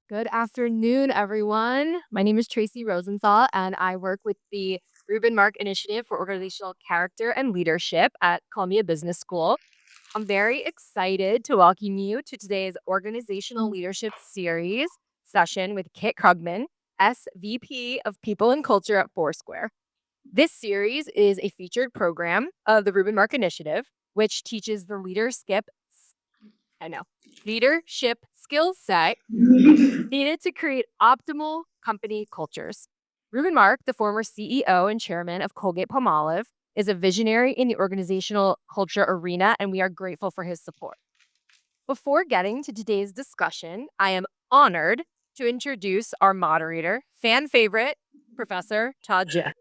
Good afternoon, everyone. My name is Tracy Rosenthal, and I work with the Reuben Mark Initiative for Organizational Character and Leadership at Columbia Business School. I'm very excited to welcome you to today's Organizational Leadership Series session with Kit Krugman, SVP of People and Culture at Foursquare. This series is a featured program of the Reuben Mark Initiative, which teaches the leadership skill set needed to create optimal company cultures. Reuben Mark, the former CEO and chairman of Colgate-Palmolive, is a visionary in the organizational culture arena, and we are grateful for his support. Before getting to today's discussion, I am honored to introduce our moderator, fan favorite, Professor Todd Jick.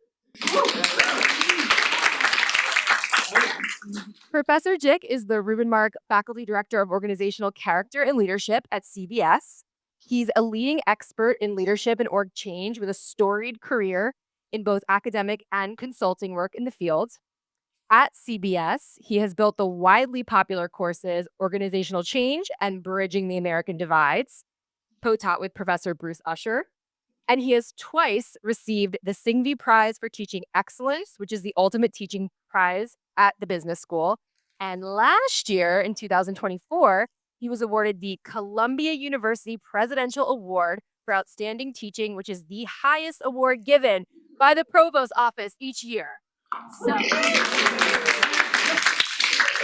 Professor Jick is the Reuben Mark Faculty Director of Organizational Character and Leadership at CBS. He's a leading expert in leadership and org change with a storied career in both academic and consulting work in the field. At CBS, he has built the widely popular courses Organizational Change and Bridging the American Divides, co-taught with Professor Bruce Usher. And he has twice received the Singvi Prize for Teaching Excellence, which is the ultimate teaching prize at the business school. And last year, in 2024, he was awarded the Columbia University Presidential Award for Outstanding Teaching, which is the highest award given by the Provost Office each year. So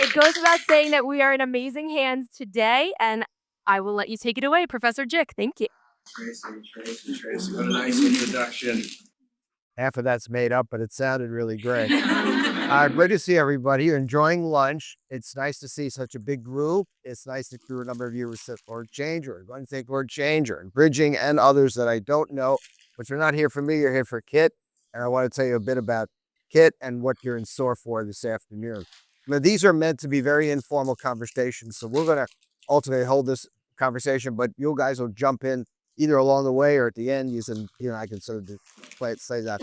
it goes without saying that we are in amazing hands today, and I will let you take it away, Professor Jick. Thank you. Tracy. What a nice introduction. Half of that's made up, but it sounded really great. Great to see everybody. You're enjoying lunch. It's nice to see such a big group. It's nice to hear a number of you who said word changer, going to think word changer, and bridging, and others that I don't know. But you're not here for me, you're here for Kit. And I want to tell you a bit about Kit and what you're in store for this afternoon. Now, these are meant to be very informal conversations, so we're going to ultimately hold this conversation, but you guys will jump in either along the way or at the end using, I can sort of say that.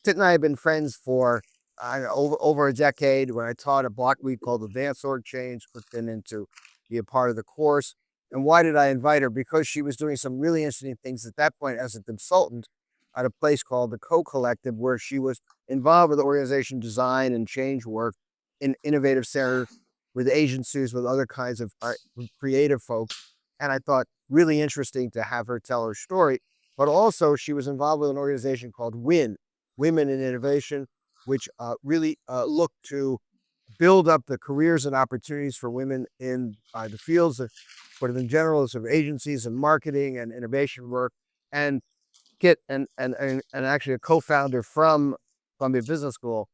Kit and I have been friends for over a decade. When I taught a block week called Advanced Org Change, clicked in to be a part of the course. And why did I invite her? Because she was doing some really interesting things at that point as a consultant at a place called the Co-Collective, where she was involved with organization design and change work in innovative centers with agencies, with other kinds of creative folks. And I thought really interesting to have her tell her story. But also she was involved with an organization called WIN, Women in Innovation, which really looked to build up the careers and opportunities for women in the fields of, in general, of agencies and marketing and innovation work. And Kit and actually a co-founder from Columbia Business School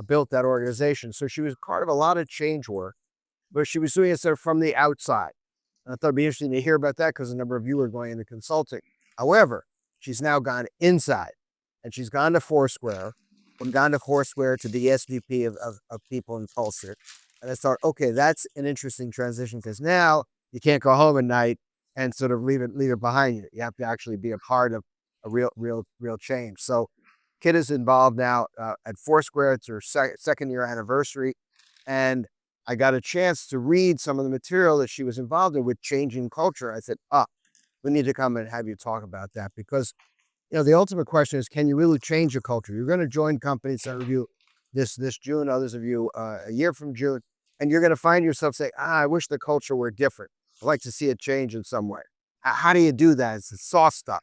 built that organization. So she was part of a lot of change work, but she was doing it sort of from the outside. And I thought it'd be interesting to hear about that because a number of you are going into consulting. However, she's now gone inside, and she's gone to Foursquare, and gone to Foursquare to the SVP of People and Culture. And I thought, okay, that's an interesting transition because now you can't go home at night and sort of leave it behind you. You have to actually be a part of a real change. So Kit is involved now at Foursquare. It's her second year anniversary. And I got a chance to read some of the material that she was involved in with changing culture. I said, we need to come and have you talk about that because, the ultimate question is, can you really change your culture? You're going to join companies, some of you this June, others of you a year from June, and you're going to find yourself saying, I wish the culture were different. I'd like to see it change in some way. How do you do that? It's soft stuff.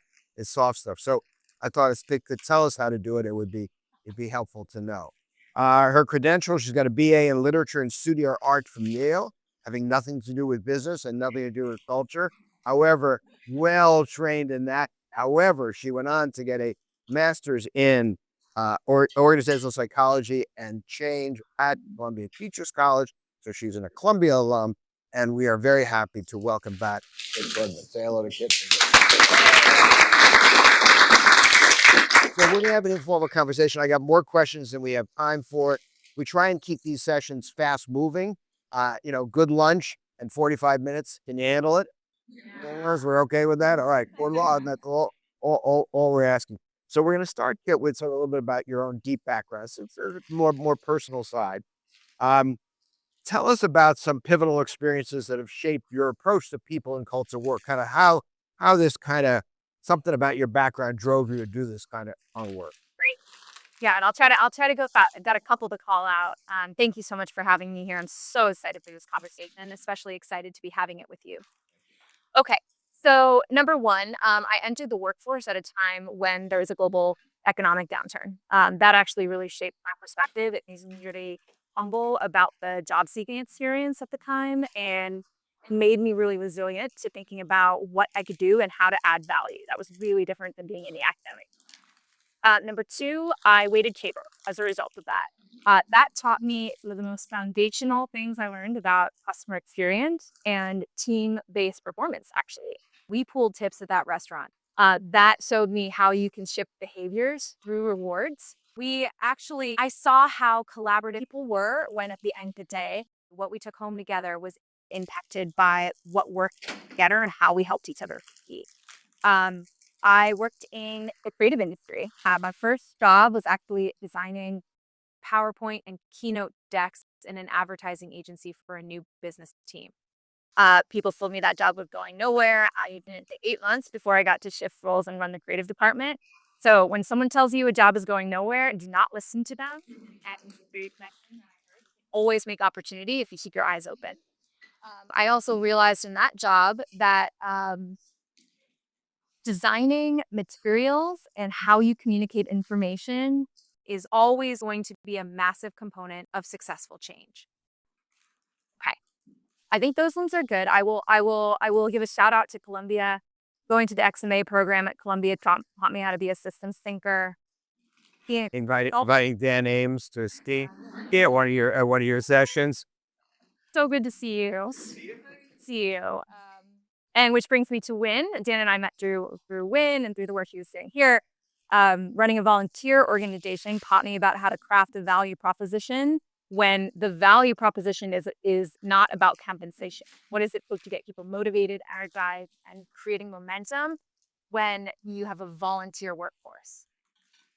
So I thought if Kit could tell us how to do it, it'd be helpful to know. Her credentials, she's got a BA in literature and studio art from Yale, having nothing to do with business and nothing to do with culture. However, well trained in that. However, she went on to get a master's in organizational psychology and change at Columbia Teachers College. So she's a Columbia alum, and we are very happy to welcome back Kit Krugman. Say hello to Kit. So we're going to have an informal conversation. I got more questions than we have time for. We try and keep these sessions fast moving. Good lunch and 45 minutes. Can you handle it? Yeah. We're okay with that? All right. That's all we're asking. So we're going to start, Kit, with a little bit about your own deep background. It's a more personal side. Tell us about some pivotal experiences that have shaped your approach to people and culture work. Kind of how how this kind of something about your background drove you to do this kind of work. Great. Yeah, and I'll try to go fast. I've got a couple to call out. Thank you so much for having me here. I'm so excited for this conversation, and especially excited to be having it with you. Okay, so number one, I entered the workforce at a time when there was a global economic downturn. That actually really shaped my perspective. It made me really humble about the job seeking experience at the time, and made me really resilient to thinking about what I could do and how to add value. That was really different than being in the academic. Number two, I waited table as a result of that. That taught me some of the most foundational things I learned about customer experience and team-based performance, actually. We pulled tips at that restaurant. That showed me how you can shift behaviors through rewards. I saw how collaborative people were when at the end of the day, what we took home together was impacted by what worked together and how we helped each other succeed. Um, I worked in the creative industry. My first job was actually designing PowerPoint and keynote decks in an advertising agency for a new business team. People told me that job was going nowhere. I didn't take 8 months before I got to shift roles and run the creative department. So when someone tells you a job is going nowhere, do not listen to them. And always make opportunity if you keep your eyes open. I also realized in that job that designing materials and how you communicate information is always going to be a massive component of successful change. Okay. I think those ones are good. I will give a shout out to Columbia. Going to the XMA program at Columbia taught me how to be a systems thinker. Being Inviting Dan Ames to ski at one of your sessions. so good to see you. See you. And which brings me to Win. Dan and I met through Win and through the work he was doing here. Running a volunteer organization taught me about how to craft a value proposition when the value proposition is not about compensation. What is it supposed to get people motivated, energized, and creating momentum when you have a volunteer workforce?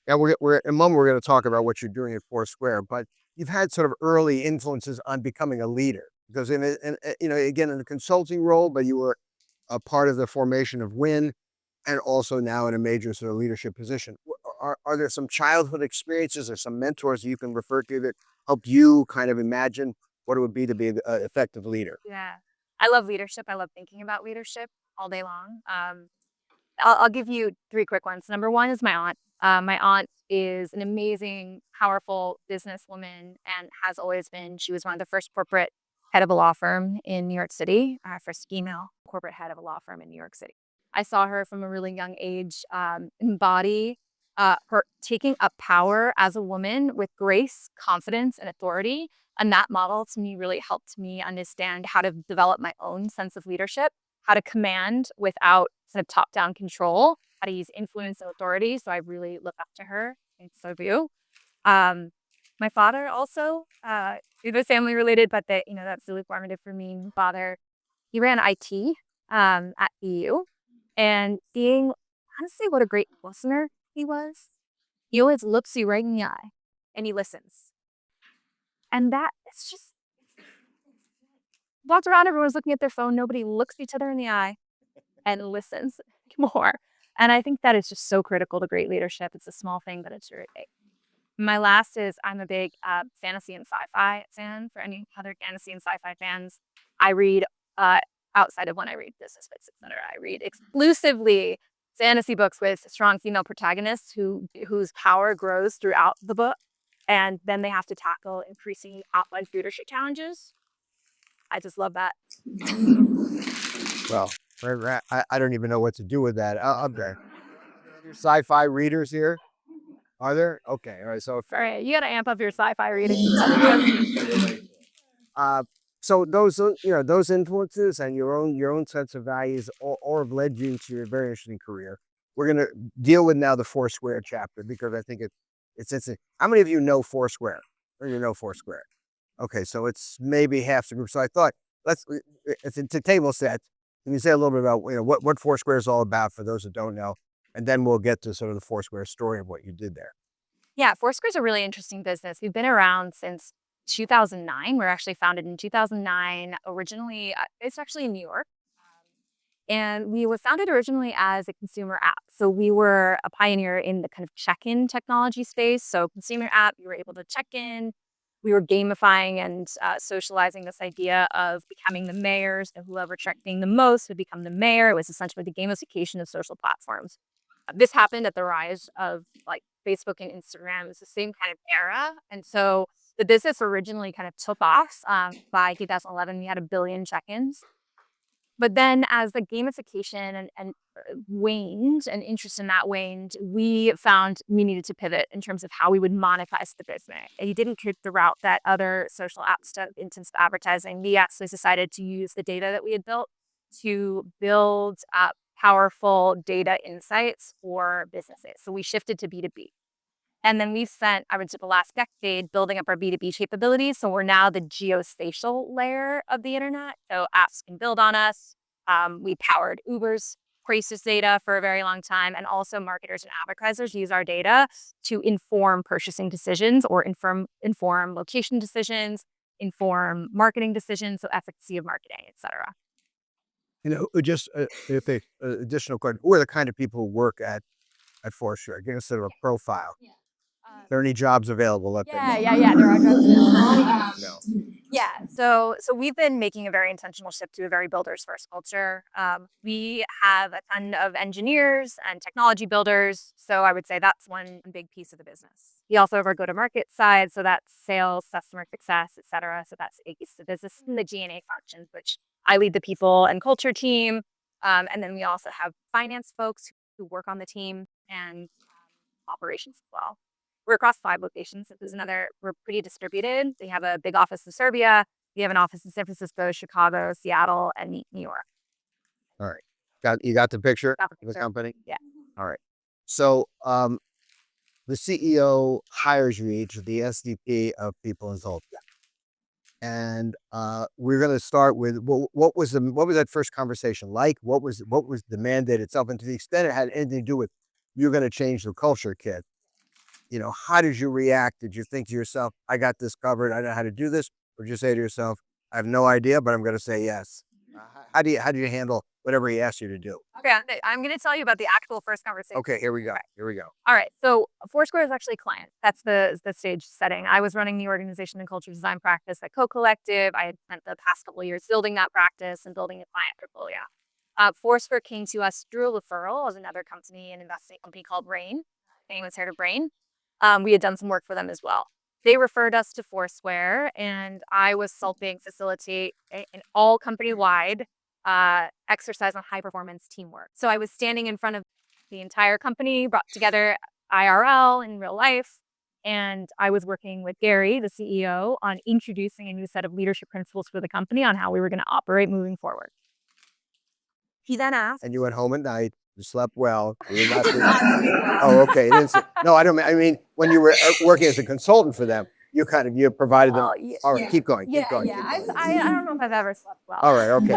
Yeah, we're in a moment we're going to talk about what you're doing at Foursquare, but you've had sort of early influences on becoming a leader because again in a consulting role, but you were a part of the formation of Win, and also now in a major sort of leadership position. Are there some childhood experiences or some mentors you can refer to that helped you kind of imagine what it would be to be an effective leader? Yeah. I love leadership. I love thinking about leadership all day long. I'll give you three quick ones. Number one is my aunt. My aunt is an amazing, powerful businesswoman and has always been. She was one of the first corporate head of a law firm in New York City, first female corporate head of a law firm in New York City. I saw her from a really young age embody her taking up power as a woman with grace, confidence, and authority. And that model to me really helped me understand how to develop my own sense of leadership, how to command without sort of top-down control, how to use influence and authority. So I really look up to her, and so do you. My father also, it was family related, but that's really formative for me. My father, he ran IT at BU, and seeing honestly what a great listener he was. He always looks you right in the eye, and he listens. And that it's just walked around, everyone's looking at their phone, nobody looks each other in the eye and listens more. And I think that is just so critical to great leadership. It's a small thing, but it's really big. My last is I'm a big fantasy and sci-fi fan. For any other fantasy and sci-fi fans, I read outside of when I read business books, etc. I read exclusively fantasy books with strong female protagonists whose power grows throughout the book, and then they have to tackle increasing outline leadership challenges. I just love that. Well, I don't even know what to do with that. Okay. Sci-fi readers here? Are there? Okay. All right. So, All right, you got to amp up your sci-fi reading. Otherwise, uh, so those influences and your own sense of values all have led you to your very interesting career. We're gonna deal with now the Foursquare chapter because I think it's interesting. How many of you know Foursquare? Or you know Foursquare? Okay, so it's maybe half the group. So I thought it's a table set. Can you say a little bit about what Foursquare is all about for those that don't know, and then we'll get to sort of the Foursquare story of what you did there. yeah, Foursquare is a really interesting business. We've been around since 2009. We're actually founded in 2009. Originally, it's actually in New York. And we were founded originally as a consumer app. So we were a pioneer in the kind of check-in technology space. So consumer app, you were able to check in. We were gamifying and socializing this idea of becoming the mayors, and whoever checked in the most would become the mayor. It was essentially the gamification of social platforms. This happened at the rise of like Facebook and Instagram. It was the same kind of era. And so the business originally kind of took off by 2011. We had 1 billion check-ins. But then as the gamification and waned and interest in that waned, we found we needed to pivot in terms of how we would monetize the business. And you didn't take the route that other social apps took in terms of advertising. We actually decided to use the data that we had built to build up powerful data insights for businesses. So we shifted to B2B. And then we spent, I would say, the last decade building up our B2B capabilities. So we're now the geospatial layer of the internet. So apps can build on us. We powered Uber's crisis data for a very long time. And also marketers and advertisers use our data to inform purchasing decisions or inform location decisions, inform marketing decisions, so efficacy of marketing, et cetera. Just if they additional question, who are the kind of people who work at Foursquare? Give us sort of a profile. Are there any jobs available? Yeah. There are jobs available. No. Yeah. So we've been making a very intentional shift to a very builders first culture. We have a ton of engineers and technology builders. So I would say that's one big piece of the business. We also have our go-to-market side. So that's sales, customer success, et cetera. So that's a piece of the business and the G&A functions, which I lead the people and culture team. And then we also have finance folks who work on the team and operations as well. We're across 5 locations. We're pretty distributed. We have a big office in Serbia. We have an office in San Francisco, Chicago, Seattle, and New York. All right. You got the picture Got the of the picture. company? Yeah. All right. So the CEO hires you each of the SVP of People and Culture. And we're going to start with what was that first conversation like? What was the mandate itself? And to the extent it had anything to do with you're going to change the culture, kid. How did you react? Did you think to yourself, I got this covered, I know how to do this? Or did you say to yourself, I have no idea, but I'm going to say yes? How do you handle whatever he asks you to do? Okay, I'm going to tell you about the actual first conversation. Okay, here we go. Okay. Here we go. All right. So Foursquare is actually a client. That's the stage setting. I was running the organization and culture design practice at Co-Collective. I had spent the past couple of years building that practice and building a client portfolio. Foursquare came to us through a referral of another company, an investing company called Brain. Anyone's heard of Brain? We had done some work for them as well. They referred us to Foursquare, and I was helping facilitate an all company-wide exercise on high performance teamwork. So I was standing in front of the entire company, brought together IRL in real life. And I was working with Gary, the CEO, on introducing a new set of leadership principles for the company on how we were going to operate moving forward. He then asked. And you went home at night, you slept well. You did not oh, okay. No, I don't mean, when you were working as a consultant for them, you provided them. All right, keep going. Yeah. I don't know if I've ever slept well. All right, okay.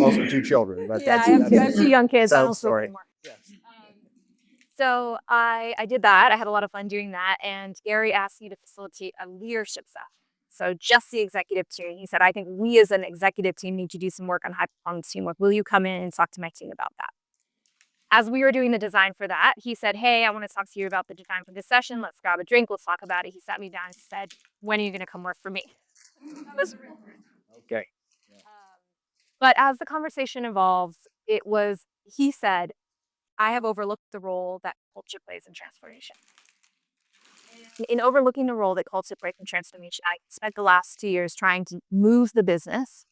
Also 2 children. But I have 2 young kids. I don't sleep story. anymore. Yes. So I did that. I had a lot of fun doing that. And Gary asked me to facilitate a leadership session. So just the executive team. He said, I think we as an executive team need to do some work on high performance teamwork. Will you come in and talk to my team about that? As we were doing the design for that, he said, hey, I want to talk to you about the design for this session. Let's grab a drink. Let's talk about it. He sat me down and said, when are you going to come work for me? Okay. But as the conversation evolves, he said, I have overlooked the role that culture plays in transformation. In overlooking the role that culture plays in transformation, I spent the last 2 years trying to move the business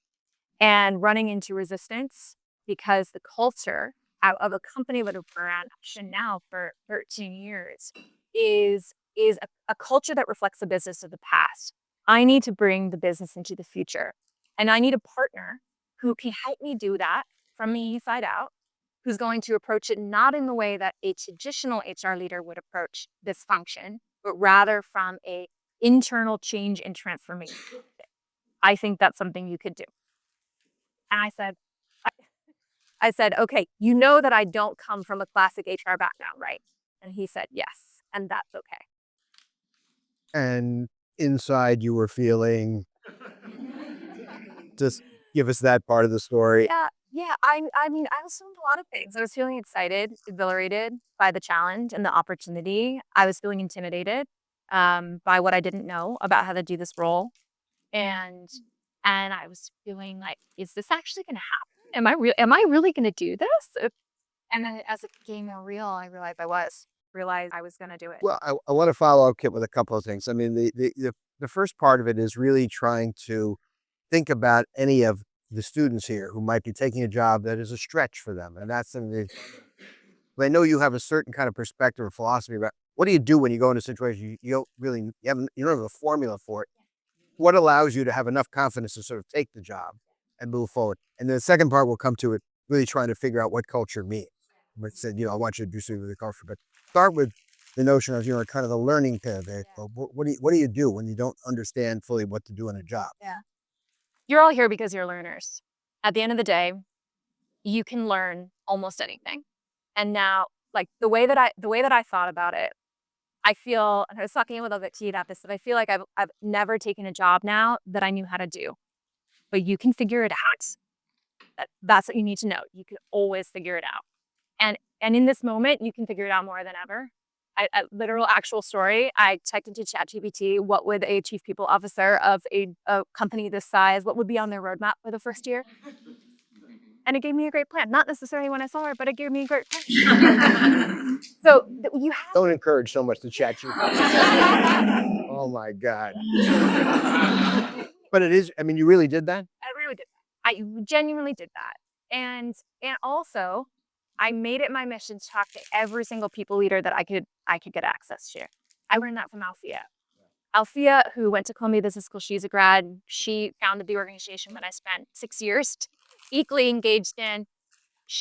and running into resistance because the culture of a company that has been around now for 13 years is a culture that reflects the business of the past. I need to bring the business into the future. And I need a partner who can help me do that from the inside out, who's going to approach it not in the way that a traditional HR leader would approach this function, but rather from a internal change and transformation. I think that's something you could do. And I said, okay, you know that I don't come from a classic HR background, right? And he said, yes, and that's okay. And inside you were feeling, just give us that part of the story. Yeah. Yeah, I mean, I was feeling a lot of things. I was feeling excited, exhilarated by the challenge and the opportunity. I was feeling intimidated by what I didn't know about how to do this role, and I was feeling like, is this actually going to happen? Am I really going to do this? And then as it became more real, I realized I was going to do it. Well, I want to follow up, Kit, with a couple of things. I mean, the first part of it is really trying to think about any of the students here who might be taking a job that is a stretch for them. And that's something I know you have a certain kind of perspective or philosophy about what do you do when you go into a situation you don't really, you don't have a formula for it. What allows you to have enough confidence to sort of take the job and move forward? And then the second part will come to it, really trying to figure out what culture means. But said, I want you to do something with the culture, but start with the notion of, kind of the learning curve. What do you do when you don't understand fully what to do in a job? Yeah. You're all here because you're learners. At the end of the day, you can learn almost anything. And now, like the way that I thought about it, I feel, and I was talking a little bit to you about this, that I feel like I've never taken a job now that I knew how to do. But you can figure it out. That's what you need to know. You can always figure it out. And in this moment, you can figure it out more than ever. A literal actual story. I typed into ChatGPT, what would a chief people officer of a company this size, what would be on their roadmap for the first year? And it gave me a great plan. Not necessarily when I saw her, but it gave me a great plan. So you have. Don't encourage so much the chat. Oh my God. But it is, I mean, you really did that? I really did that. I genuinely did that. And also, I made it my mission to talk to every single people leader that I could get access to. I learned that from Althea. Althea, who went to Columbia Business School, she's a grad. She founded the organization that I spent 6 years equally engaged in.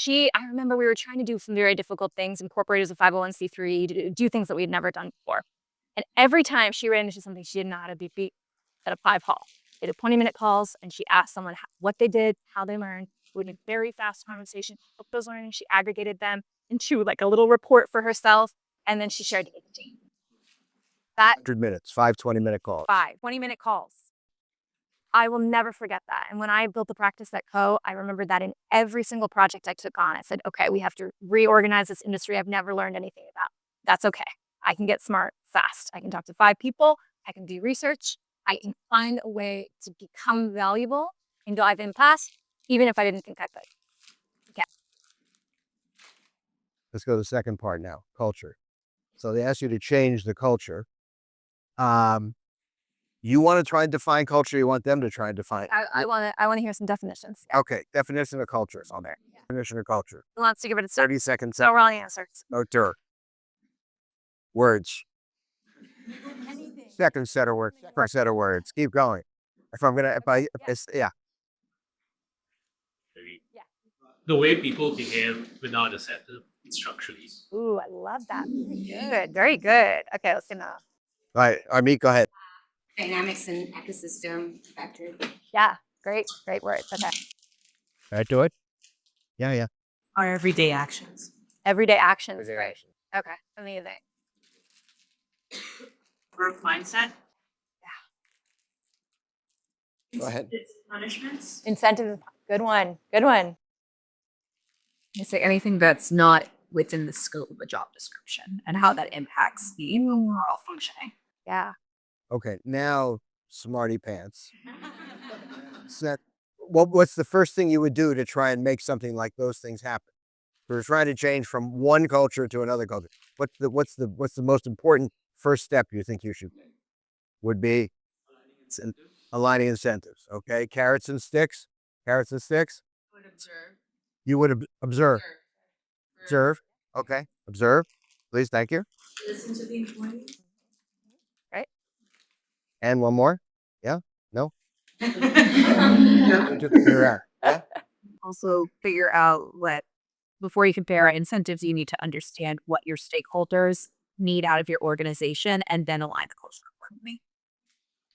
I remember we were trying to do some very difficult things, incorporate as a 501c3, do things that we had never done before. And every time she ran into something she didn't know how to beat at a 5 call. They did 20-minute calls, and she asked someone what they did, how they learned. We had a very fast conversation. Took those learnings, she aggregated them into like a little report for herself, and then she shared it with the team. That 100 minutes, 5 20-minute calls. 20-minute calls. I will never forget that. And when I built the practice at Co, I remember that in every single project I took on, I said, okay, we have to reorganize this industry I've never learned anything about. That's okay. I can get smart fast. I can talk to 5 people. I can do research. I can find a way to become valuable and dive in fast, even if I didn't think I could. Okay. Let's go to the second part now, culture. So they ask you to change the culture. You want to try and define culture. You want them to try and define. I want to hear some definitions. Okay, definition of culture is on there. Yeah. Definition of culture. Who wants to give it a 30 seconds. No wrong answers. No dirt. Words. Second set of words. First set of words. Keep going. Yeah. The way people behave without a setup structurally. Ooh, I love that. Very good. Very good. Okay, let's get All right, Armit, go ahead. Dynamics and ecosystem factor. Yeah, great words. Okay. All right, do it. Yeah. Our everyday actions. Everyday actions. Everyday Right. actions. Okay. Amazing. Growth mindset. Go ahead. Punishments. Incentive. Good one. Good one. I say anything that's not within the scope of a job description and how that impacts the overall functioning. Yeah. Okay, now smarty pants. What's the first thing you would do to try and make something like those things happen? We're trying to change from one culture to another culture. What's the most important first step you think you should take? Would be aligning incentives. Okay, carrots and sticks. Carrots and sticks. Would observe. You would observe. Observe. Okay, observe. Please, thank you. Listen to the employees. Right. And one more. Yeah. No. Just figure out. Yeah. Also figure out before you compare incentives, you need to understand what your stakeholders need out of your organization and then align the culture accordingly.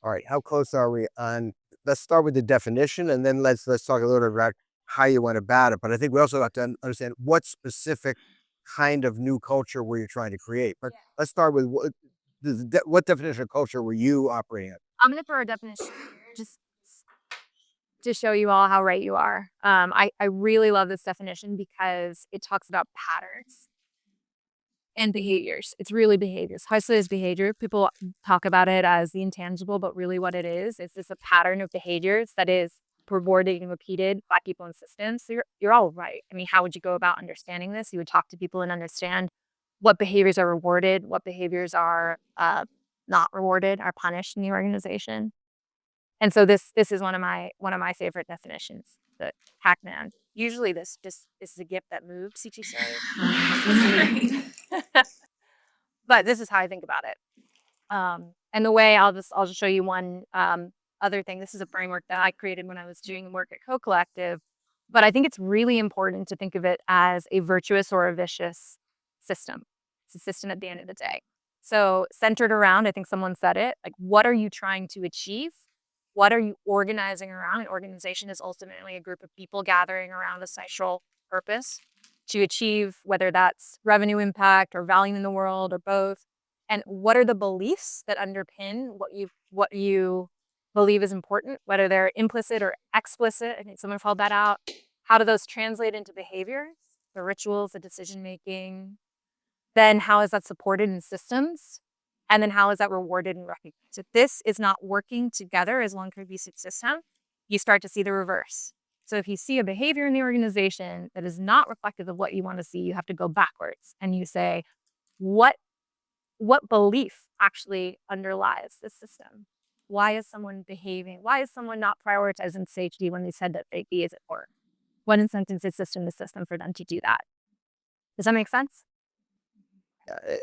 All right. How close are we on? Let's start with the definition, and then let's talk a little bit about how you went about it. But I think we also have to understand what specific kind of new culture were you trying to create. But let's start with what definition of culture were you operating at? I'm going to throw a definition here just to show you all how right you are. I really love this definition because it talks about patterns and behaviors. It's really behaviors. Hustle is behavior. People talk about it as the intangible, but really what it is just a pattern of behaviors that is rewarded and repeated by people in systems. So you're all right. I mean, how would you go about understanding this? You would talk to people and understand what behaviors are rewarded, what behaviors are not rewarded, are punished in the organization. And so this is one of my favorite definitions. The Pac-Man. Usually this is a gift that moves, CT sorry. But this is how I think about it. And the way I'll just show you one other thing. This is a framework that I created when I was doing work at Co-Collective. But I think it's really important to think of it as a virtuous or a vicious system. It's a system at the end of the day. So centered around, I think someone said it, like what are you trying to achieve? What are you organizing around? An organization is ultimately a group of people gathering around a social purpose to achieve, whether that's revenue impact or value in the world or both. And what are the beliefs that underpin what you believe is important, whether they're implicit or explicit? I think someone called that out. How do those translate into behaviors, the rituals, the decision making? Then how is that supported in systems? And then how is that rewarded and recognized? If this is not working together as one cohesive system, you start to see the reverse. So if you see a behavior in the organization that is not reflective of what you want to see, you have to go backwards and you say, what belief actually underlies this system? Why is someone behaving? Why is someone not prioritizing safety when they said that safety is important? What incentive is the system for them to do that? Does that make sense?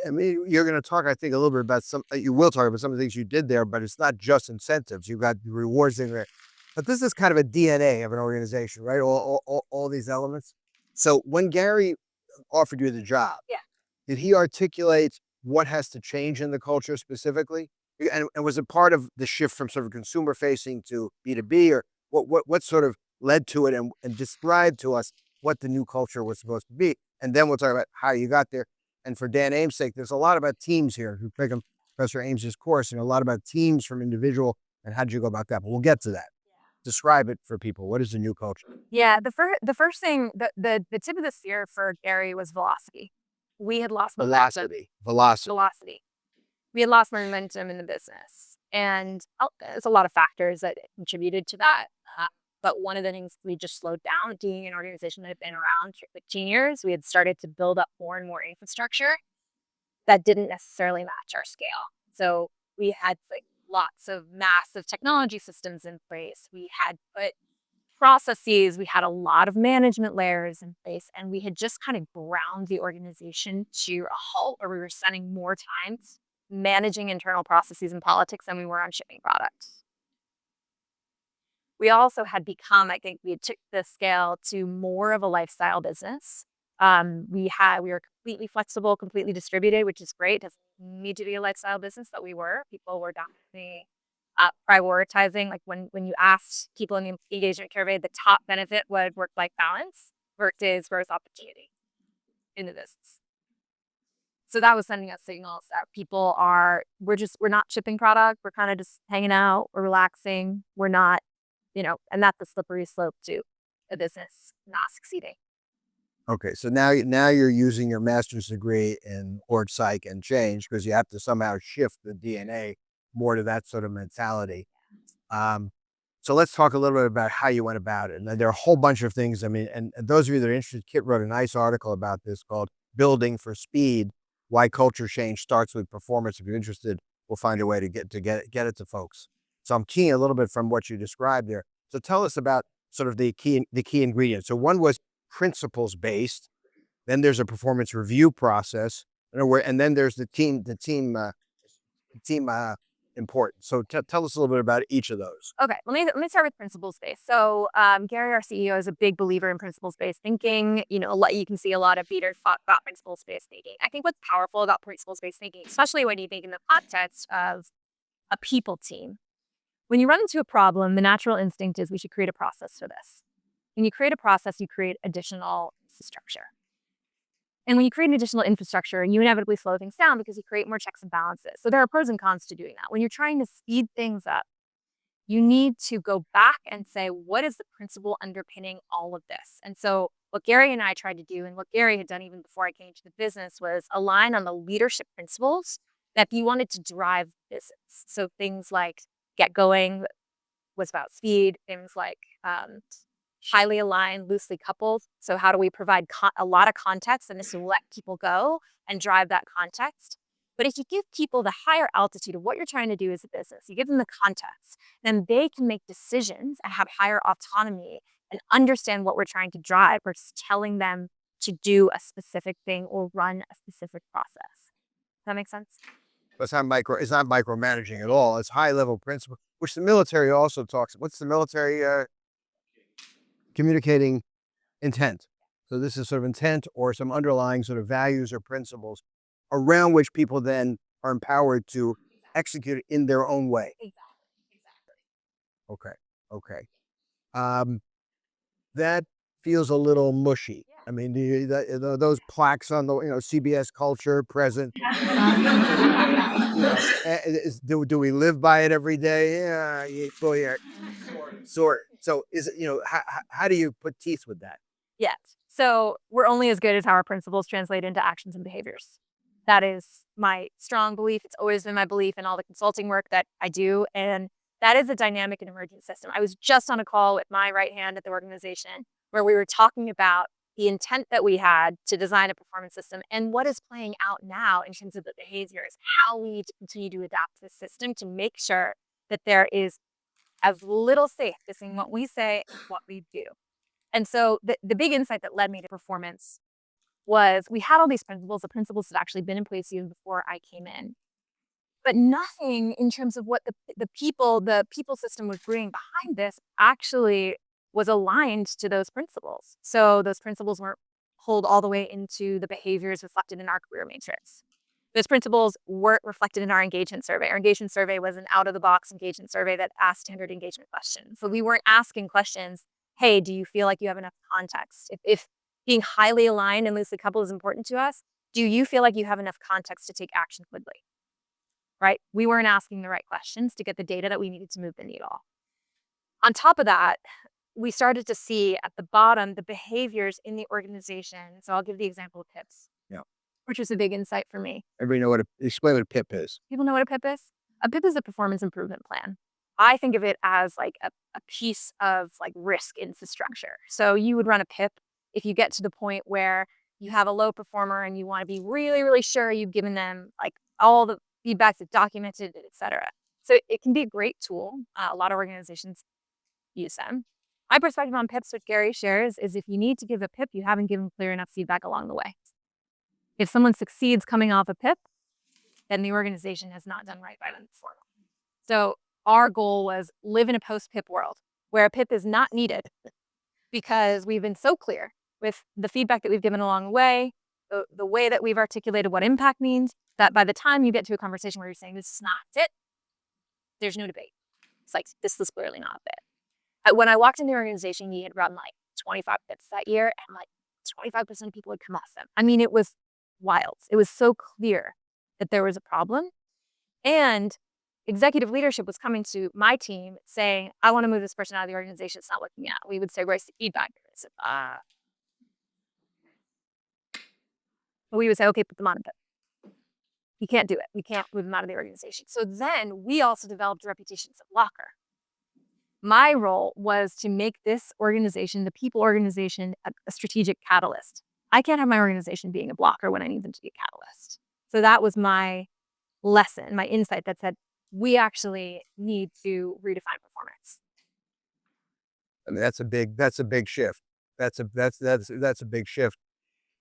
I mean, you're going to talk, I think, a little bit about you will talk about some of the things you did there, but it's not just incentives. You've got rewards in there. But this is kind of a DNA of an organization, right? All these elements. So when Gary offered you the job, Yeah. did he articulate what has to change in the culture specifically? And was it part of the shift from sort of consumer facing to B2B, or what sort of led to it, and describe to us what the new culture was supposed to be? And then we'll talk about how you got there. And for Dan Ames' sake, there's a lot about teams here. Who pick up Professor Ames's course, and a lot about teams from individual, and how did you go about that? But we'll get to that. Describe it for people. What is the new culture? Yeah, the first thing, the tip of the spear for Gary was velocity. We had lost momentum. Velocity. We had lost momentum in the business, and there's a lot of factors that contributed to that. But one of the things, we just slowed down. Being an organization that had been around for 15 years, we had started to build up more and more infrastructure that didn't necessarily match our scale. So we had like lots of massive technology systems in place. We had put processes, we had a lot of management layers in place, and we had just kind of ground the organization to a halt, where we were spending more time managing internal processes and politics than we were on shipping products. We also had become, I think we had took the scale to more of a lifestyle business. We were completely flexible, completely distributed, which is great. It doesn't need to be a lifestyle business, but we were. People were definitely prioritizing, like when you asked people in the engagement survey, the top benefit was work-life balance versus growth opportunity in the business. So that was sending us signals that people we're not shipping product. We're kind of just hanging out. We're relaxing. We're not, and that's a slippery slope to a business not succeeding. Okay, so now you're using your master's degree in org psych and change, because you have to somehow shift the DNA more to that sort of mentality. So let's talk a little bit about how you went about it. And there are a whole bunch of things. I mean, and those of you that are interested, Kit wrote a nice article about this called "Building for Speed: Why Culture Change Starts with Performance." If you're interested, we'll find a way to get it to folks. So I'm keying a little bit from what you described there. So tell us about sort of the key ingredients. So one was principles based. Then there's a performance review process, and then there's the team important. So tell us a little bit about each of those. Okay, let me start with principles based. So Gary, our CEO, is a big believer in principles based thinking. You can see a lot of leaders talk about principles based thinking. I think what's powerful about principles based thinking, especially when you think in the context of a people team, when you run into a problem, the natural instinct is we should create a process for this. When you create a process, you create additional infrastructure. And when you create an additional infrastructure, you inevitably slow things down because you create more checks and balances. So there are pros and cons to doing that. When you're trying to speed things up, you need to go back and say, what is the principle underpinning all of this? And so what Gary and I tried to do, and what Gary had done even before I came to the business, was align on the leadership principles that he wanted to drive business. So things like get going was about speed, things like highly aligned, loosely coupled. So how do we provide a lot of context and just let people go and drive that context? But if you give people the higher altitude of what you're trying to do as a business, you give them the context, then they can make decisions and have higher autonomy and understand what we're trying to drive versus telling them to do a specific thing or run a specific process. Does that make sense? It's not micromanaging at all. It's high level principle, which the military also talks. What's the military communicating intent? So this is sort of intent or some underlying sort of values or principles around which people then are empowered to execute it in their own way. Exactly. Okay. Okay. That feels a little mushy. Yeah. I mean, those plaques on the CBS Culture present. Do we live by it every day? Yeah, well, yeah, sort. So is it how do you put teeth with that? Yes. So we're only as good as how our principles translate into actions and behaviors. That is my strong belief. It's always been my belief in all the consulting work that I do. And that is a dynamic and emergent system. I was just on a call with my right hand at the organization where we were talking about the intent that we had to design a performance system and what is playing out now in terms of the behaviors, how we need to continue to adapt this system to make sure that there is as little safe between what we say and what we do. And so the big insight that led me to performance was we had all these principles. The principles had actually been in place even before I came in, but nothing in terms of what the people system was bringing behind this actually was aligned to those principles. So those principles weren't pulled all the way into the behaviors reflected in our career matrix. Those principles weren't reflected in our engagement survey. Our engagement survey was an out-of-the-box engagement survey that asked standard engagement questions. So we weren't asking questions, hey, do you feel like you have enough context? If being highly aligned and loosely coupled is important to us, do you feel like you have enough context to take action quickly? Right? We weren't asking the right questions to get the data that we needed to move the needle. On top of that, we started to see at the bottom the behaviors in the organization. So I'll give the example of PIPs. Yeah. Which was a big insight for me. Everybody explain what a PIP is. People know what a PIP is? A PIP is a performance improvement plan. I think of it as like a piece of like risk infrastructure. So you would run a PIP if you get to the point where you have a low performer and you want to be really, really sure you've given them like all the feedback that's documented, et cetera. So it can be a great tool. A lot of organizations use them. My perspective on PIPs, what Gary shares, is if you need to give a PIP, you haven't given clear enough feedback along the way. If someone succeeds coming off a PIP, then the organization has not done right by them before. So our goal was live in a post-PIP world where a PIP is not needed because we've been so clear with the feedback that we've given along the way, the way that we've articulated what impact means, that by the time you get to a conversation where you're saying this is not fit, there's no debate. It's like, this is clearly not fit. When I walked in the organization, he had run like 25 PIPs that year, and like 25% of people had come off them. I mean, it was wild. It was so clear that there was a problem. And executive leadership was coming to my team saying, I want to move this person out of the organization. It's not working out. We would say, where's the feedback? But we would say, okay, put them on a PIP. You can't do it. We can't move them out of the organization. So then we also developed a reputation as a blocker. My role was to make this organization, the people organization, a strategic catalyst. I can't have my organization being a blocker when I need them to be a catalyst. So that was my lesson, my insight that said, we actually need to redefine performance. I mean, that's a big shift. That's a big shift.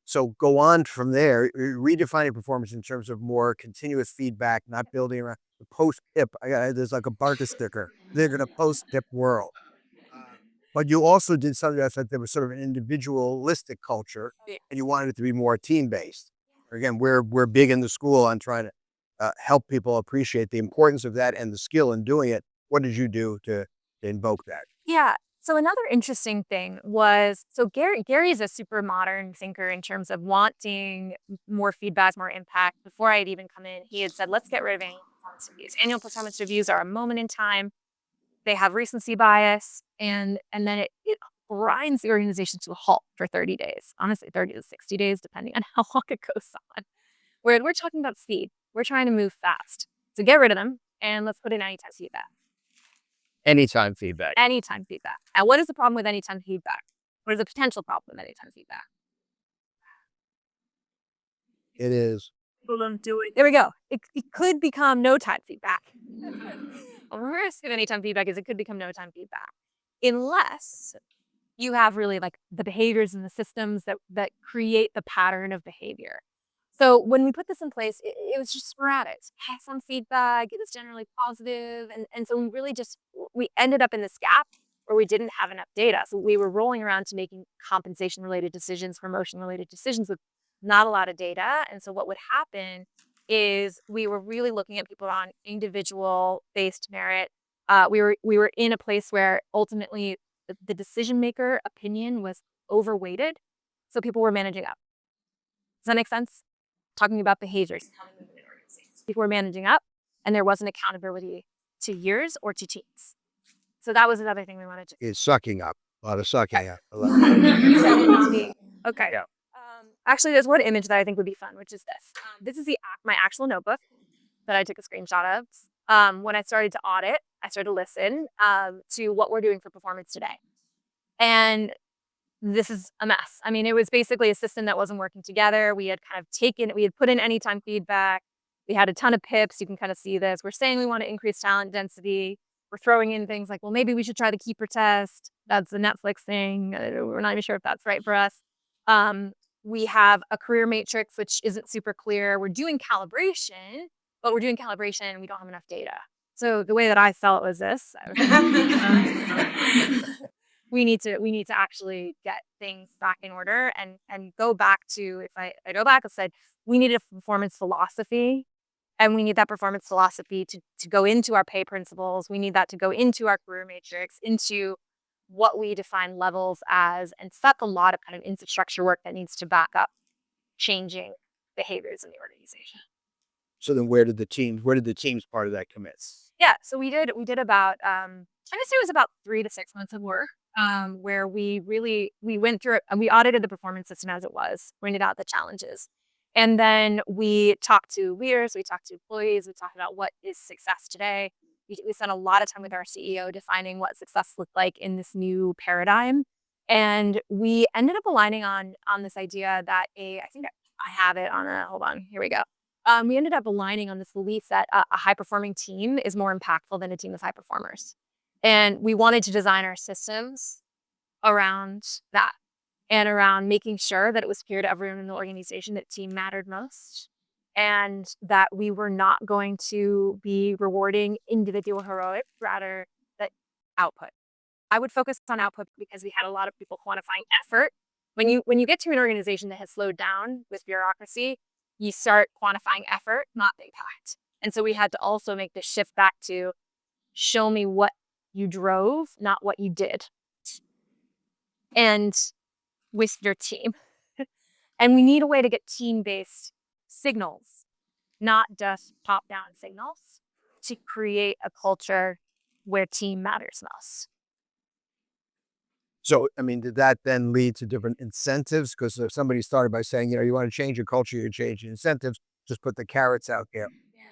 So go on from there, redefining performance in terms of more continuous feedback, not building around the post-PIP. There's like a bumper sticker. They're in a post-PIP world. But you also did something that said there was sort of an individualistic culture, and you wanted it to be more team-based. Again, we're big in the school on trying to help people appreciate the importance of that and the skill in doing it. What did you do to invoke that? Yeah. So another interesting thing was, so Gary's a super modern thinker in terms of wanting more feedback, more impact. Before I'd even come in, he had said, let's get rid of annual performance reviews. Annual performance reviews are a moment in time. they have recency bias, and then it grinds the organization to a halt for 30 days. Honestly, 30 to 60 days, depending on how long it goes on. Where we're talking about speed. We're trying to move fast. So get rid of them and let's put in anytime feedback. Anytime feedback. Anytime feedback. And what is the problem with anytime feedback? What is the potential problem with anytime feedback? It is. People don't do it. There we go. It could become no time feedback. A risk of anytime feedback is it could become no time feedback. Unless you have really like the behaviors and the systems that create the pattern of behavior. So when we put this in place, it was just sporadic. Had some feedback, it was generally positive, and so we ended up in this gap where we didn't have enough data. So we were rolling around to making compensation-related decisions, promotion-related decisions with not a lot of data. And so what would happen is we were really looking at people on individual-based merit. We were in a place where ultimately the decision maker opinion was overweighted, so people were managing up. Does that make sense? Talking about behaviors. People were managing up, and there wasn't accountability to years or to teams. So that was another thing we wanted to. It's sucking up. A lot of sucking up. Okay. Yeah. Actually, there's one image that I think would be fun, which is this. This is my actual notebook that I took a screenshot of. When I started to audit, I started to listen to what we're doing for performance today. And this is a mess. I mean, it was basically a system that wasn't working together. We had put in anytime feedback. We had a ton of pips. You can kind of see this. We're saying we want to increase talent density. We're throwing in things like, well, maybe we should try the keeper test. That's the Netflix thing. We're not even sure if that's right for us. We have a career matrix, which isn't super clear. We're doing calibration, but we're doing calibration and we don't have enough data. So the way that I felt was this. We need to actually get things back in order and go back to, if I go back, I said, we need a performance philosophy, and we need that performance philosophy to go into our pay principles. We need that to go into our career matrix, into what we define levels as, and so that's a lot of kind of infrastructure work that needs to back up changing behaviors in the organization. So then where did the teams part of that commit? Yeah, so we did about I'm gonna say it was about 3 to 6 months of work, where we went through it and we audited the performance system as it was, pointed out the challenges. And then we talked to leaders, we talked to employees, we talked about what is success today. We spent a lot of time with our CEO defining what success looked like in this new paradigm. And we ended up aligning on this idea that I think I have it on hold on, here we go. We ended up aligning on this belief that a high-performing team is more impactful than a team of high performers. And we wanted to design our systems around that and around making sure that it was clear to everyone in the organization that team mattered most and that we were not going to be rewarding individual heroics, rather that output. I would focus on output because we had a lot of people quantifying effort. When you get to an organization that has slowed down with bureaucracy, you start quantifying effort, not impact. And so we had to also make the shift back to show me what you drove, not what you did. And with your team. And we need a way to get team-based signals, not just top-down signals, to create a culture where team matters most. So, I mean, did that then lead to different incentives? Because if somebody started by saying, you want to change your culture, you're changing incentives, just put the carrots out there. Yeah.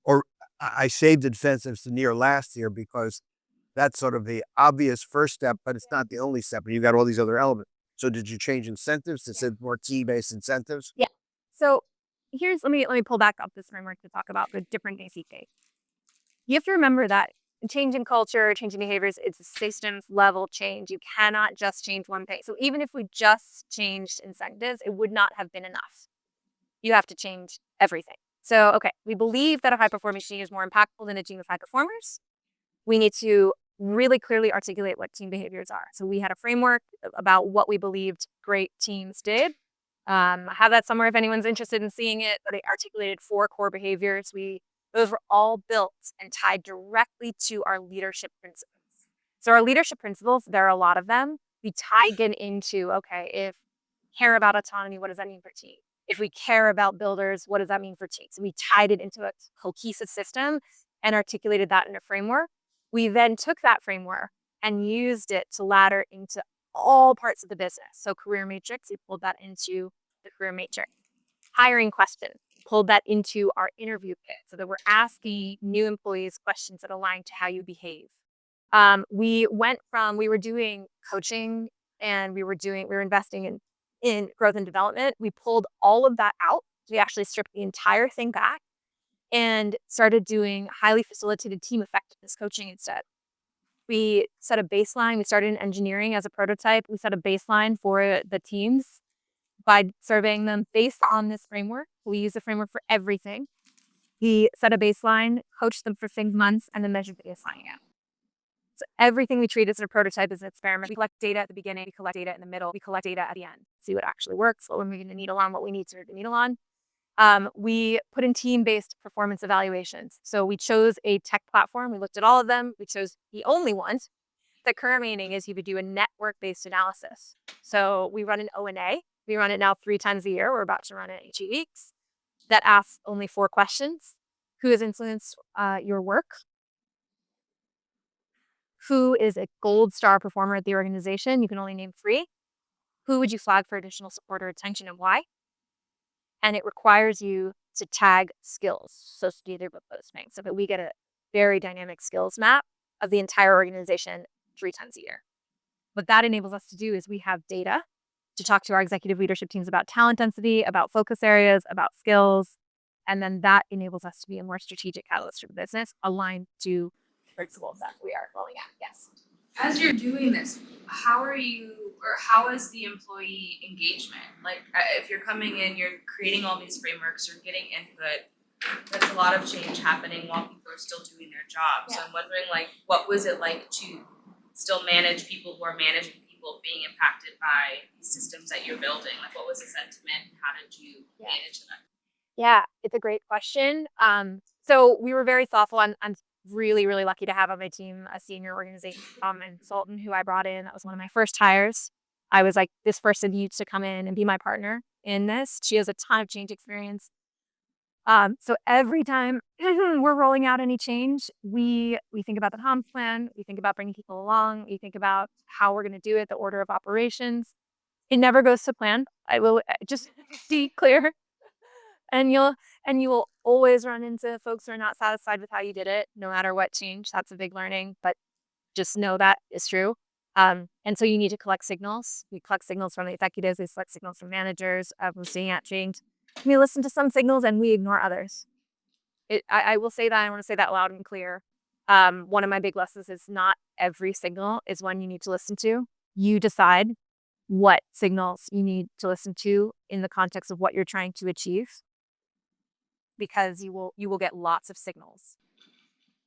Or I saved incentives to near last year because that's sort of the obvious first step, but it's not the only step. And you got all these other elements. So did you change incentives to say more team-based incentives? Yeah. So let me pull back up this framework to talk about the different ACK. You have to remember that changing culture, changing behaviors, it's a systems level change. You cannot just change one thing. So even if we just changed incentives, it would not have been enough. You have to change everything. So, okay, we believe that a high-performing team is more impactful than a team of high performers. We need to really clearly articulate what team behaviors are. So we had a framework about what we believed great teams did. I have that somewhere if anyone's interested in seeing it, but I articulated 4 core behaviors. Those were all built and tied directly to our leadership principles. So our leadership principles, there are a lot of them. We tied it into, okay, if we care about autonomy, what does that mean for team? If we care about builders, what does that mean for teams? So we tied it into a cohesive system and articulated that in a framework. We then took that framework and used it to ladder into all parts of the business. So career matrix, we pulled that into the career matrix. Hiring questions, pulled that into our interview kit so that we're asking new employees questions that align to how you behave. We were doing coaching and we were investing in growth and development. We pulled all of that out. We actually stripped the entire thing back and started doing highly facilitated team effectiveness coaching instead. We set a baseline. We started in engineering as a prototype. We set a baseline for the teams by surveying them based on this framework. We use the framework for everything. We set a baseline, coached them for 6 months, and then measured the baseline out. So everything we treat as a prototype is an experiment. We collect data at the beginning, we collect data in the middle, we collect data at the end. See what actually works, what we're moving the needle on, what we need to move the needle on. We put in team-based performance evaluations. So we chose a tech platform. We looked at all of them. We chose the only ones. The current meaning is you would do a network-based analysis. So we run an O&A. We run it now 3 times a year. We're about to run it in 2 weeks. That asks only 4 questions. Who has influenced your work? Who is a gold star performer at the organization? You can only name 3. Who would you flag for additional support or attention and why? And it requires you to tag skills. So it's either of those things. So that we get a very dynamic skills map of the entire organization 3 times a year. What that enables us to do is we have data to talk to our executive leadership teams about talent density, about focus areas, about skills. And then that enables us to be a more strategic catalyst for the business aligned to principles that we are rolling out. Yes. As you're doing this, how is the employee engagement? Like, if you're coming in, you're creating all these frameworks, you're getting input, that's a lot of change happening while people are still doing their jobs. So I'm wondering, like, what was it like to still manage people who are managing people being impacted by these systems that you're building? Like, what was the sentiment? How did you manage that? Yeah, it's a great question. So we were very thoughtful. I'm really, really lucky to have on my team a senior organization consultant who I brought in. That was one of my first hires. I was like, this person needs to come in and be my partner in this. She has a ton of change experience. So every time we're rolling out any change, we think about the comms plan. We think about bringing people along. We think about how we're going to do it, the order of operations. It never goes to plan. I will just be clear. And you will always run into folks who are not satisfied with how you did it, no matter what change. That's a big learning, but just know that is true. And so you need to collect signals. We collect signals from the executives. We collect signals from managers. We're seeing at change. We listen to some signals and we ignore others. I will say that. I want to say that loud and clear. One of my big lessons is not every signal is one you need to listen to. You decide what signals you need to listen to in the context of what you're trying to achieve, because you will get lots of signals.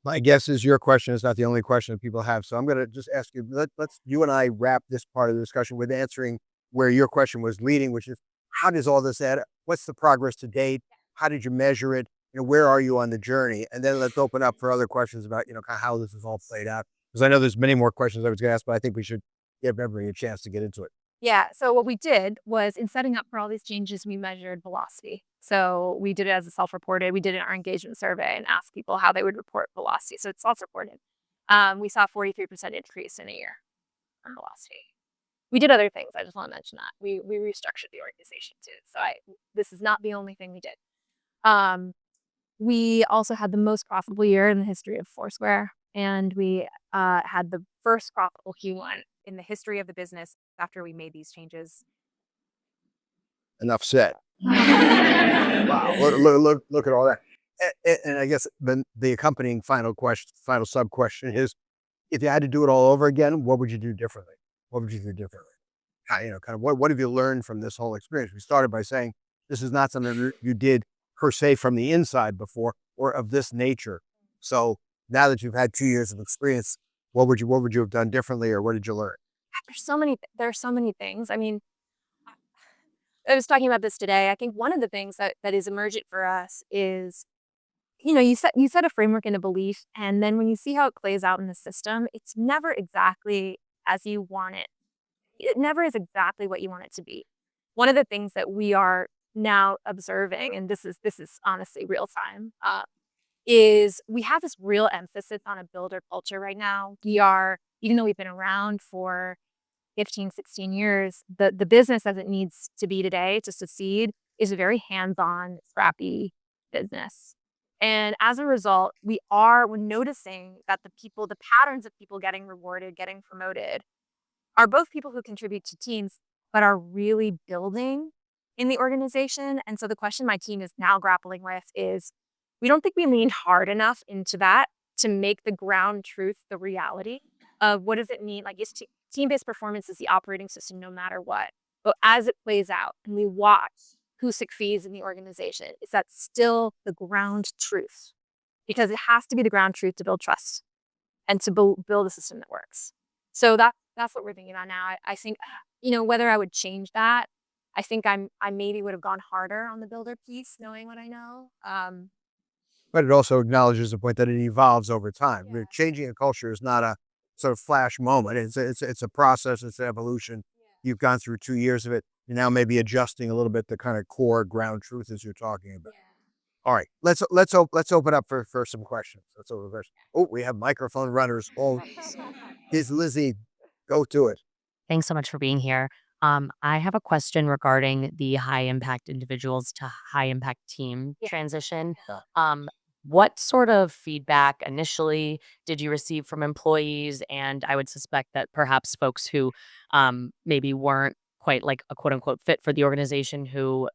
My guess is your question is not the only question that people have. So I'm going to just ask you, let's you and I wrap this part of the discussion with answering where your question was leading, which is how does all this add up? What's the progress to date? How did you measure it? Where are you on the journey? And then let's open up for other questions about, kind of how this is all played out. Because I know there's many more questions I was going to ask, but I think we should give everybody a chance to get into it. Yeah. So what we did was, in setting up for all these changes, we measured velocity. So we did it as a self-reported. We did our engagement survey and asked people how they would report velocity. So it's self-reported. We saw a 43% increase in a year on velocity. We did other things. I just want to mention that. We restructured the organization too. So this is not the only thing we did. We also had the most profitable year in the history of Foursquare. And we had the first profitable Q1 In the history of the business after we made these changes. Enough said. Wow. Look at all that. And I guess the accompanying final sub question is, if you had to do it all over again, what would you do differently? What would you do differently? Kind of what have you learned from this whole experience? We started by saying this is not something you did per se from the inside before or of this nature. So now that you've had 2 years of experience, what would you have done differently, or what did you learn? There are so many things. I mean, I was talking about this today. I think one of the things that is emergent for us is, you set a framework and a belief, and then when you see how it plays out in the system, it's never exactly as you want it. It never is exactly what you want it to be. One of the things that we are now observing, and this is honestly real time, is we have this real emphasis on a builder culture right now. We are, even though we've been around for 15, 16 years, the business as it needs to be today to succeed is a very hands-on, scrappy business. And as a result, we're noticing that the patterns of people getting rewarded, getting promoted are both people who contribute to teams, but are really building in the organization. And so the question my team is now grappling with is we don't think we leaned hard enough into that to make the ground truth the reality of what does it mean? Like, yes, team-based performance is the operating system no matter what. But as it plays out and we watch who succeeds in the organization, is that still the ground truth? Because it has to be the ground truth to build trust and to build a system that works. So that's what we're thinking about now. I think, whether I would change that, I think I maybe would have gone harder on the builder piece, knowing what I know. But it also acknowledges the point that it evolves over time. Yeah. Changing a culture is not a sort of flash moment. It's a process. It's an evolution. You've gone through 2 years of it. You're now maybe adjusting a little bit the kind of core ground truth as you're talking about. All right, let's open up for some questions. Let's open first. Oh, we have microphone runners. Oh, here's Lizzie. Go to it. Thanks so much for being here. I have a question regarding the high impact individuals to high impact team Yeah. transition. What sort of feedback initially did you receive from employees? And I would suspect that perhaps folks who maybe weren't quite like a quote unquote fit for the organization who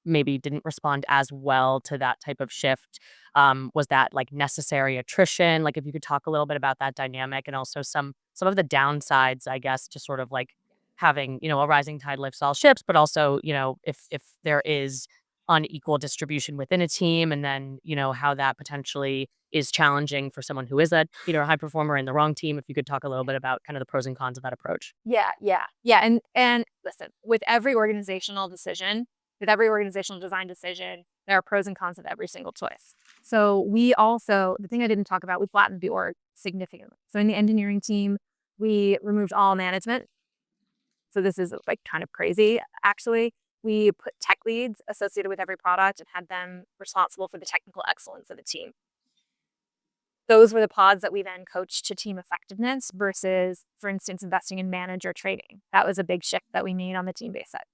maybe didn't respond as well to that type of shift. Was that like necessary attrition? Like if you could talk a little bit about that dynamic and also some of the downsides, I guess, to sort of like having, a rising tide lifts all ships, but also, if there is unequal distribution within a team and then, how that potentially is challenging for someone who is a high performer in the wrong team. If you could talk a little bit about kind of the pros and cons of that approach. Yeah. And listen, with every organizational design decision, there are pros and cons of every single choice. So we also, the thing I didn't talk about, we flattened the org significantly. So in the engineering team, we removed all management. So this is like kind of crazy, actually. We put tech leads associated with every product and had them responsible for the technical excellence of the team. Those were the pods that we then coached to team effectiveness versus, for instance, investing in manager training. That was a big shift that we made on the team-based side.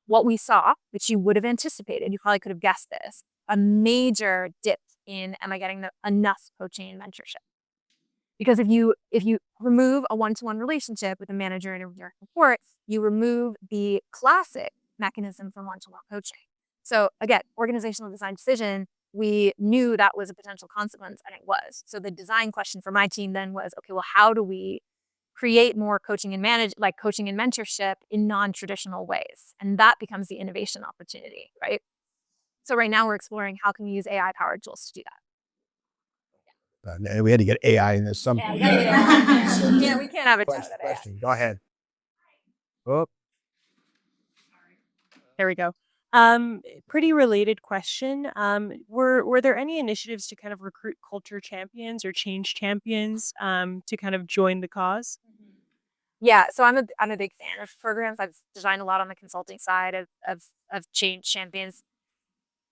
What we saw, which you would have anticipated, you probably could have guessed this, a major dip in am I getting enough coaching and mentorship? Because if you remove a one-to-one relationship with a manager and a direct report, you remove the classic mechanism for one-to-one coaching. So again, organizational design decision, we knew that was a potential consequence, and it was. So the design question for my team then was, okay, well, how do we create more coaching and mentorship in non-traditional ways? And that becomes the innovation opportunity, right? So right now we're exploring how can we use AI-powered tools to do that. And we had to get AI in this some. Yeah, we can't have a chat with AI. Question. Go ahead. Oh, There we go. Pretty related question. Were there any initiatives to kind of recruit culture champions or change champions to kind of join the cause? Yeah, so I'm a big fan of programs. I've designed a lot on the consulting side of change champions.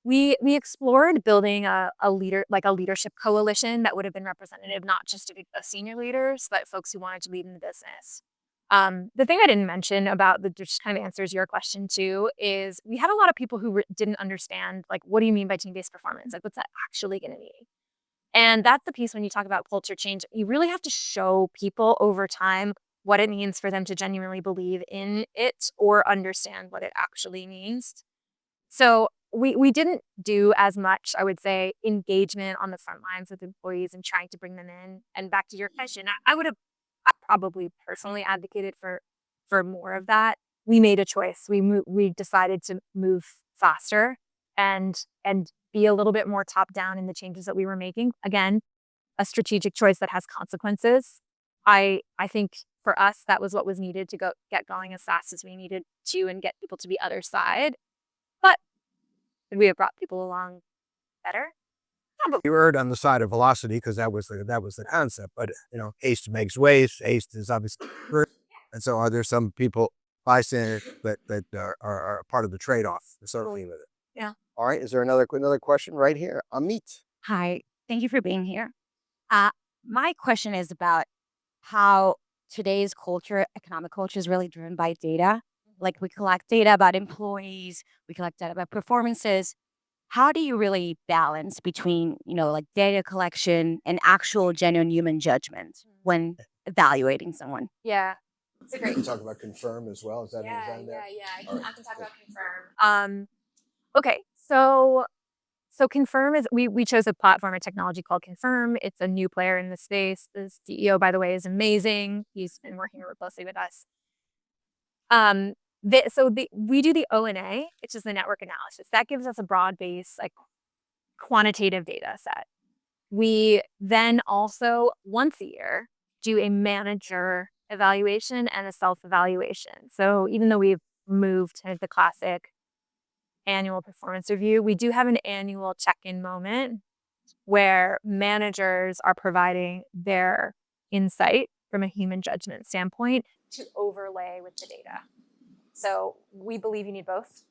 We explored building a leadership coalition that would have been representative not just of senior leaders, but folks who wanted to lead in the business. The thing I didn't mention about just kind of answers your question too is we had a lot of people who didn't understand, like, what do you mean by team-based performance? Like, what's that actually going to mean? And that's the piece when you talk about culture change. You really have to show people over time what it means for them to genuinely believe in it or understand what it actually means. So we didn't do as much, I would say, engagement on the front lines with employees and trying to bring them in. And back to your question, I probably personally advocated for more of that. We made a choice. We decided to move faster and be a little bit more top down in the changes that we were making. Again, a strategic choice that has consequences. I think for us, that was what was needed to get going as fast as we needed to and get people to the other side. But could we have brought people along better? you erred on the side of velocity because that was the concept. But haste makes waste. Haste is obviously, and so are there some people bystanders that are part of the trade off? Certainly with it. Yeah. All right. Is there another question right here? Amit. Hi. Thank you for being here. My question is about how today's culture, economic culture, is really driven by data. Like we collect data about employees, we collect data about performances. How do you really balance between, like data collection and actual genuine human judgment when evaluating someone? Yeah. It's a You great can talk about confirm as well. Is that Yeah, in there? yeah, yeah. All right, I can talk good. about Confirm. Okay, so Confirm is we chose a platform, a technology called Confirm. It's a new player in the space. The CEO, by the way, is amazing. He's been working really closely with us. We do the ONA, which is the network analysis. That gives us a broad base, like quantitative data set. We then also once a year do a manager evaluation and a self-evaluation. So even though we've moved kind of the classic annual performance review, we do have an annual check-in moment where managers are providing their insight from a human judgment standpoint to overlay with the data. So we believe you need both,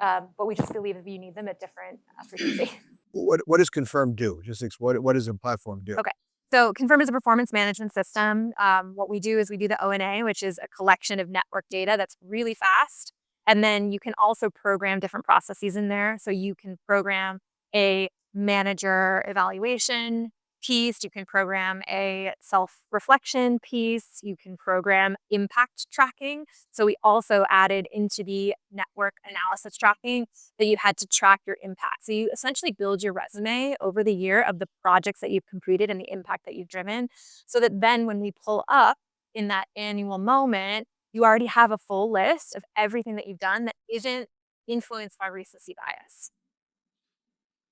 but we just believe that you need them at different frequency. What does confirm do? What does the platform do? Okay. So Confirm is a performance management system. What we do is we do the ONA, which is a collection of network data that's really fast. And then you can also program different processes in there. So you can program a manager evaluation piece. You can program a self-reflection piece. You can program impact tracking. So we also added into the network analysis tracking that you had to track your impact. So you essentially build your resume over the year of the projects that you've completed and the impact that you've driven, so that then when we pull up in that annual moment, you already have a full list of everything that you've done that isn't influenced by recency bias.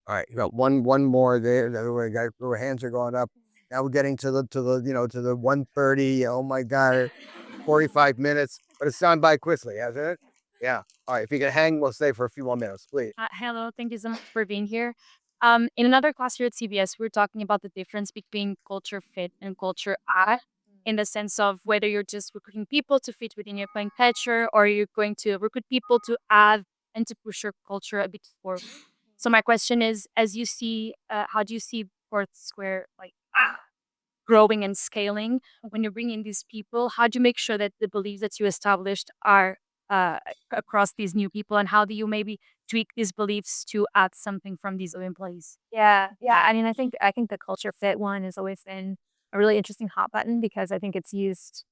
All right, you got one more there. The other way, guys, our hands are going up. Now we're getting to the to the 1:30. Oh my God, 45 minutes, but it's gone by quickly, hasn't it? Yeah. All right, if you can hang, we'll stay for a few more minutes, please. Hello, thank you so much for being here. In another class here at CBS, we were talking about the difference between culture fit and culture add, in the sense of whether you're just recruiting people to fit within your playing culture, or you're going to recruit people to add and to push your culture a bit forward. So my question is, as you see, how do you see Foursquare growing and scaling when you bring in these people? How do you make sure that the beliefs that you established are across these new people, and how do you maybe tweak these beliefs to add something from these new employees? Yeah, yeah. I mean, I think the culture fit one has always been a really interesting hot button because I think it's used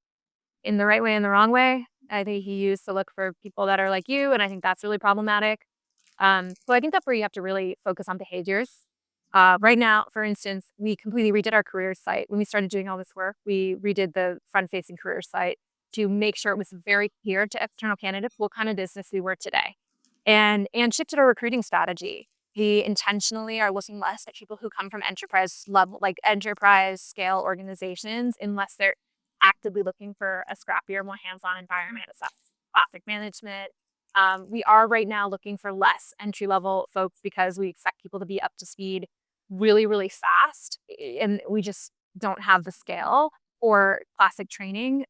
in the right way and the wrong way. I think he used to look for people that are like you, and I think that's really problematic. So I think that's where you have to really focus on behaviors. Right now, for instance, we completely redid our career site. When we started doing all this work, we redid the front-facing career site to make sure it was very clear to external candidates what kind of business we were today, and shifted our recruiting strategy. We intentionally are looking less at people who come from enterprise level, like enterprise scale organizations, unless they're actively looking for a scrappier, more hands-on environment. It's classic management. We are right now looking for less entry-level folks because we expect people to be up to speed really, really fast, and we just don't have the scale or classic training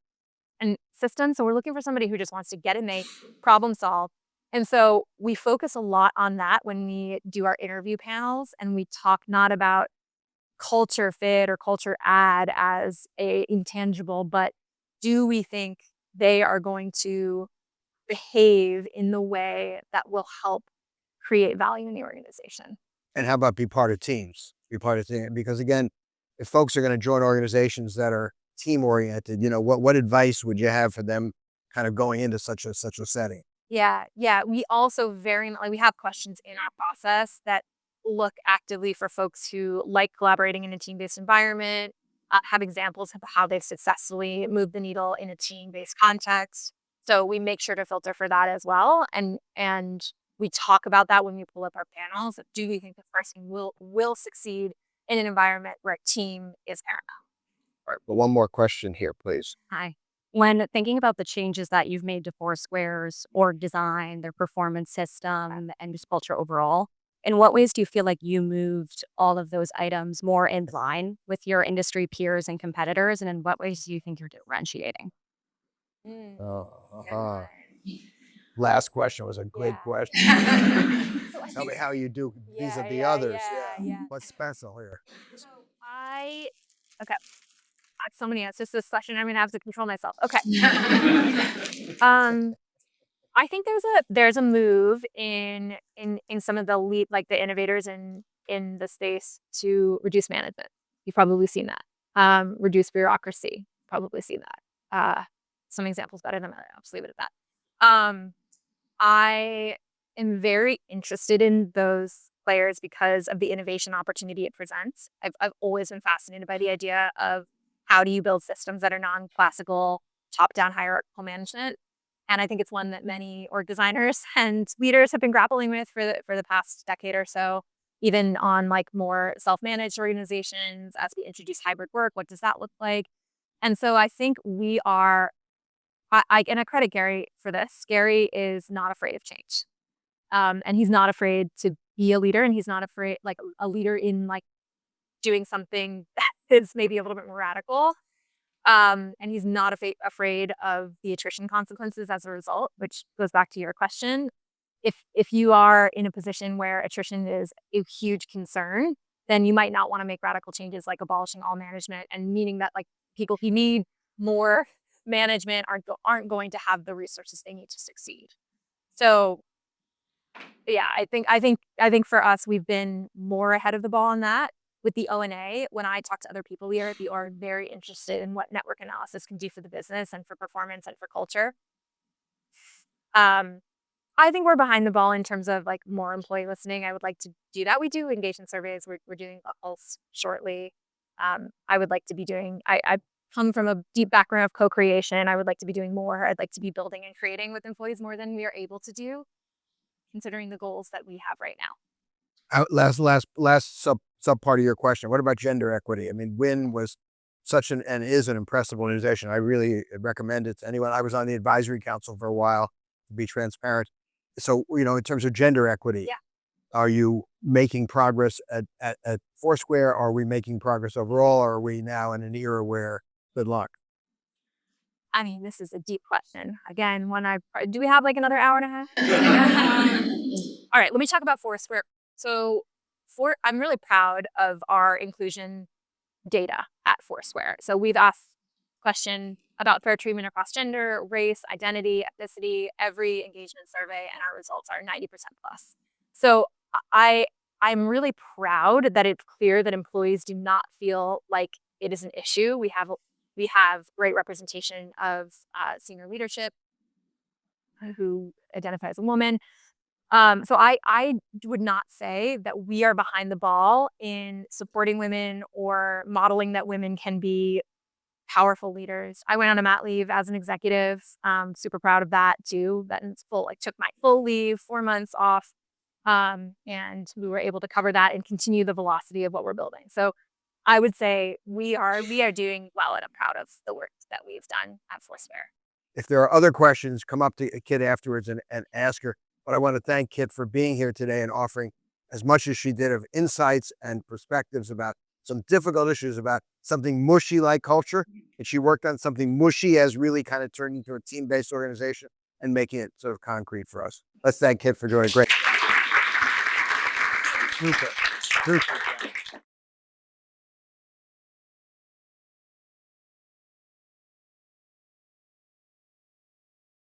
and systems. So we're looking for somebody who just wants to get in, they problem solve. And so we focus a lot on that when we do our interview panels, and we talk not about culture fit or culture add as a intangible, but do we think they are going to behave in the way that will help create value in the organization? And how about be part of teams? Be part of team, because again, if folks are going to join organizations that are team oriented, what advice would you have for them, kind of going into such a setting? Yeah, yeah. We also we have questions in our process that look actively for folks who like collaborating in a team-based environment, have examples of how they've successfully moved the needle in a team-based context. So we make sure to filter for that as well, and we talk about that when we pull up our panels. Do we think the person will succeed in an environment where a team is paramount? All right, but one more question here, please. Hi. When thinking about the changes that you've made to Foursquare's org design, their performance system, and just culture overall, in what ways do you feel like you moved all of those items more in line with your industry peers and competitors? And in what ways do you think you're differentiating? Oh, uh-huh. last question was a great Yeah. question. So I Tell me think- how you do Yeah, vis-a-vis yeah, others. yeah. What's special here? So I got so many answers to this question. I'm gonna have to control myself. Okay. I think there's a move in some of the lead like the innovators in the space to reduce management. You've probably seen that. Reduce bureaucracy. Probably seen that. Some examples better than others. I'll just leave it at that. I am very interested in those players because of the innovation opportunity it presents. I've always been fascinated by the idea of how do you build systems that are non-classical, top-down hierarchical management. And I think it's one that many org designers and leaders have been grappling with for the past decade or so, even on like more self-managed organizations as we introduce hybrid work. What does that look like? And so I think we are, and I credit Gary for this. Gary is not afraid of change. And he's not afraid to be a leader, and he's not afraid, like a leader in like doing something that is maybe a little bit more radical. And he's not afraid of the attrition consequences as a result, which goes back to your question. If you are in a position where attrition is a huge concern, then you might not want to make radical changes like abolishing all management, and meaning that like people who need more management aren't going to have the resources they need to succeed. So yeah, I think for us, we've been more ahead of the ball on that. With the O&A, when I talk to other people here at the org, very interested in what network analysis can do for the business and for performance and for culture. I think we're behind the ball in terms of like more employee listening. I would like to do that. We do engagement surveys. We're doing a pulse shortly. I would like to be doing. I come from a deep background of co-creation. I would like to be doing more. I'd like to be building and creating with employees more than we are able to do, considering the goals that we have right now. Last sub part of your question. What about gender equity? I mean, WIN was such and is an impressive organization. I really recommend it to anyone. I was on the advisory council for a while, to be transparent. So, in terms of gender equity, are you making progress at Foursquare? Are we making progress overall? Or are we now in an era where, good luck? I mean, this is a deep question. Again, do we have like another hour and a half? All right, let me talk about Foursquare. So I'm really proud of our inclusion data at Foursquare. So we've asked question about fair treatment across gender, race, identity, ethnicity, every engagement survey, and our results are 90% plus. So I'm really proud that it's clear that employees do not feel like it is an issue. We have great representation of senior leadership who identify as a woman. So I would not say that we are behind the ball in supporting women or modeling that women can be powerful leaders. I went on a mat leave as an executive. Super proud of that too. That is full, like took my full leave, 4 months off. And we were able to cover that and continue the velocity of what we're building. So I would say we are doing well, and I'm proud of the work that we've done at Foursquare. If there are other questions, come up to Kit afterwards and ask her. But I want to thank Kit for being here today and offering as much as she did of insights and perspectives about some difficult issues about something mushy like culture. And she worked on something mushy as really kind of turned into a team-based organization and making it sort of concrete for us. Let's thank Kit for doing a great. Super.